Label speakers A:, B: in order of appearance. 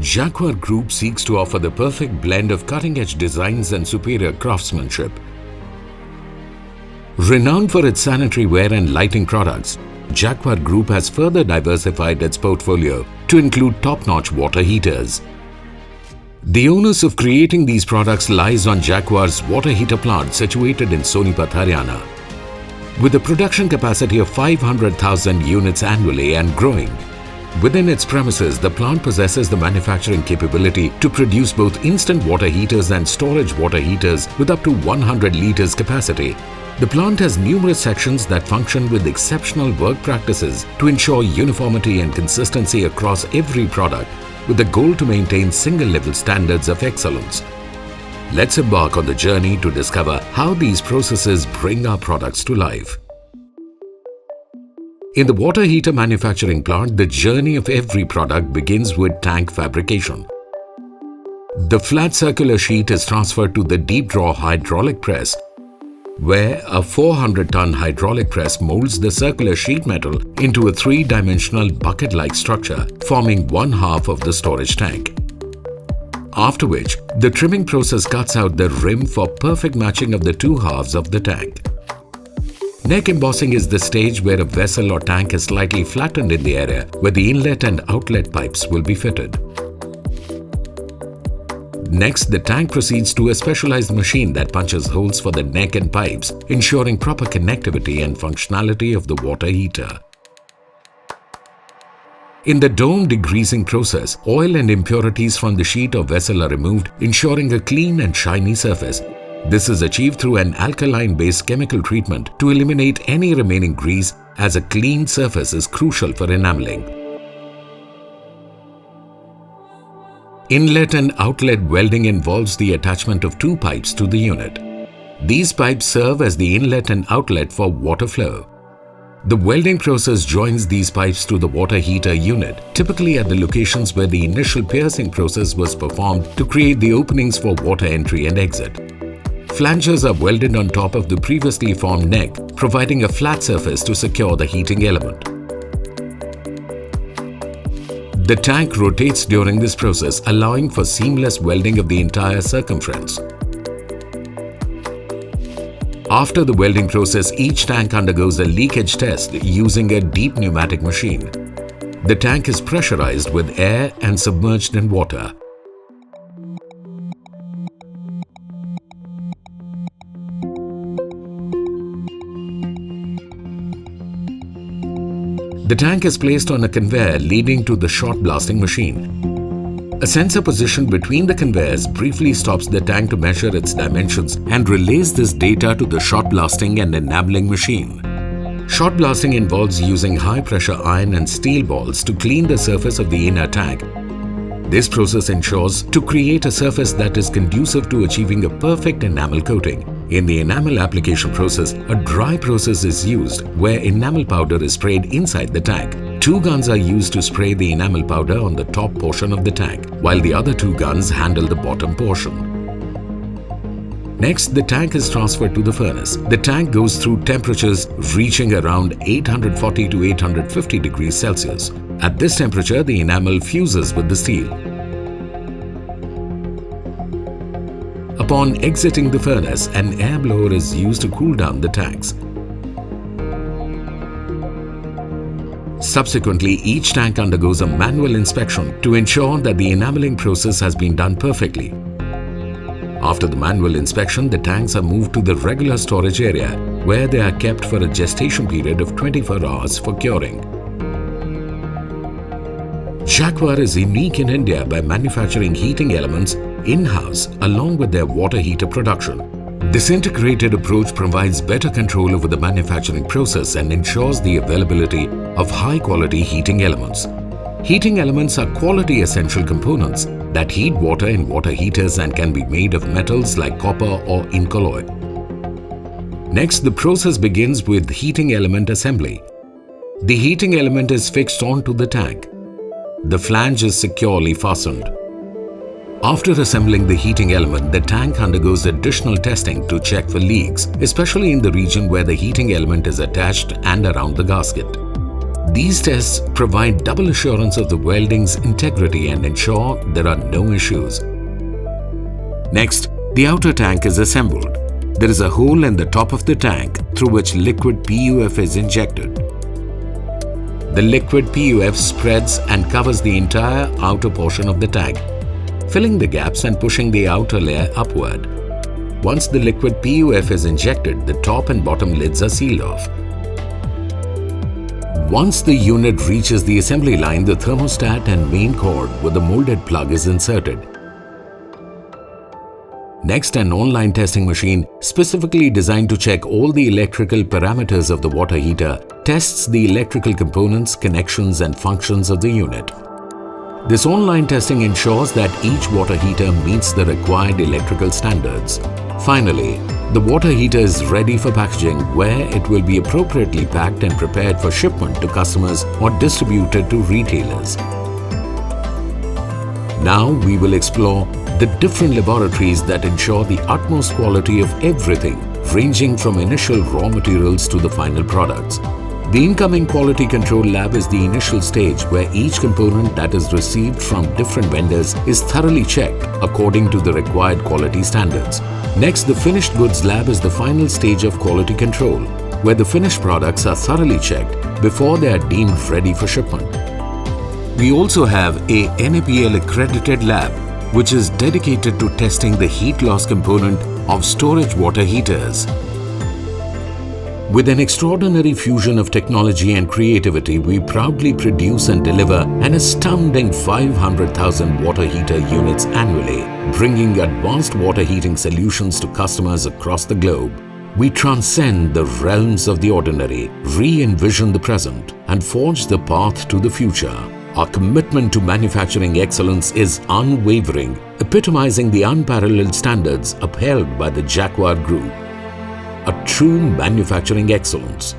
A: Jaquar Group seeks to offer the perfect blend of cutting-edge designs and superior craftsmanship. Renowned for its sanitary ware and lighting products, Jaquar Group has further diversified its portfolio to include top-notch water heaters. The onus of creating these products lies on Jaquar's water heater plant situated in Sonipat, Haryana. With a production capacity of 500,000 units annually and growing, within its premises, the plant possesses the manufacturing capability to produce both instant water heaters and storage water heaters with up to 100 liters capacity. The plant has numerous sections that function with exceptional work practices to ensure uniformity and consistency across every product, with the goal to maintain single-level standards of excellence. Let's embark on the journey to discover how these processes bring our products to life. In the water heater manufacturing plant, the journey of every product begins with tank fabrication. The flat circular sheet is transferred to the deep draw hydraulic press, where a 400-ton hydraulic press molds the circular sheet metal into a three-dimensional bucket-like structure, forming one half of the storage tank. After which, the trimming process cuts out the rim for perfect matching of the two halves of the tank. Neck embossing is the stage where a vessel or tank is slightly flattened in the area where the inlet and outlet pipes will be fitted. Next, the tank proceeds to a specialized machine that punches holes for the neck and pipes, ensuring proper connectivity and functionality of the water heater. In the dome degreasing process, oil and impurities from the sheet or vessel are removed, ensuring a clean and shiny surface. This is achieved through an alkaline-based chemical treatment to eliminate any remaining grease, as a clean surface is crucial for enameling. Inlet and outlet welding involves the attachment of two pipes to the unit. These pipes serve as the inlet and outlet for water flow. The welding process joins these pipes to the water heater unit, typically at the locations where the initial piercing process was performed to create the openings for water entry and exit. Flanges are welded on top of the previously formed neck, providing a flat surface to secure the heating element. The tank rotates during this process, allowing for seamless welding of the entire circumference. After the welding process, each tank undergoes a leakage test using a deep pneumatic machine. The tank is pressurized with air and submerged in water. The tank is placed on a conveyor leading to the shot blasting machine. A sensor positioned between the conveyors briefly stops the tank to measure its dimensions and relays this data to the shot blasting and enameling machine. Shot blasting involves using high-pressure iron and steel balls to clean the surface of the inner tank. This process ensures to create a surface that is conducive to achieving a perfect enamel coating. In the enamel application process, a dry process is used where enamel powder is sprayed inside the tank. Two guns are used to spray the enamel powder on the top portion of the tank, while the other two guns handle the bottom portion. Next, the tank is transferred to the furnace. The tank goes through temperatures reaching around 840 to 850 degrees Celsius. At this temperature, the enamel fuses with the steel. Upon exiting the furnace, an air blower is used to cool down the tanks. Subsequently, each tank undergoes a manual inspection to ensure that the enameling process has been done perfectly. After the manual inspection, the tanks are moved to the regular storage area, where they are kept for a gestation period of 24 hours for curing. Jaquar is unique in India by manufacturing heating elements in-house along with their water heater production. This integrated approach provides better control over the manufacturing process and ensures the availability of high-quality heating elements. Heating elements are quality essential components that heat water in water heaters and can be made of metals like copper or incolloid. Next, the process begins with heating element assembly. The heating element is fixed onto the tank. The flange is securely fastened. After assembling the heating element, the tank undergoes additional testing to check for leaks, especially in the region where the heating element is attached and around the gasket. These tests provide double assurance of the welding's integrity and ensure there are no issues. Next, the outer tank is assembled. There is a hole in the top of the tank through which liquid PUF is injected. The liquid PUF spreads and covers the entire outer portion of the tank, filling the gaps and pushing the outer layer upward. Once the liquid PUF is injected, the top and bottom lids are sealed off. Once the unit reaches the assembly line, the thermostat and main cord with the molded plug is inserted. Next, an online testing machine specifically designed to check all the electrical parameters of the water heater tests the electrical components, connections and functions of the unit. This online testing ensures that each water heater meets the required electrical standards. Finally, the water heater is ready for packaging, where it will be appropriately packed and prepared for shipment to customers or distributed to retailers. Now we will explore the different laboratories that ensure the utmost quality of everything, ranging from initial raw materials to the final products. The incoming quality control lab is the initial stage where each component that is received from different vendors is thoroughly checked according to the required quality standards. Next, the finished goods lab is the final stage of quality control, where the finished products are thoroughly checked before they are deemed ready for shipment. We also have a NAPL accredited lab, which is dedicated to testing the heat loss component of storage water heaters. With an extraordinary fusion of technology and creativity, we proudly produce and deliver an astounding 500,000 water heater units annually, bringing advanced water heating solutions to customers across the globe. We transcend the realms of the ordinary, re-envision the present, and forge the path to the future. Our commitment to manufacturing excellence is unwavering, epitomizing the unparalleled standards upheld by the Jaquar Group. A true manufacturing excellence.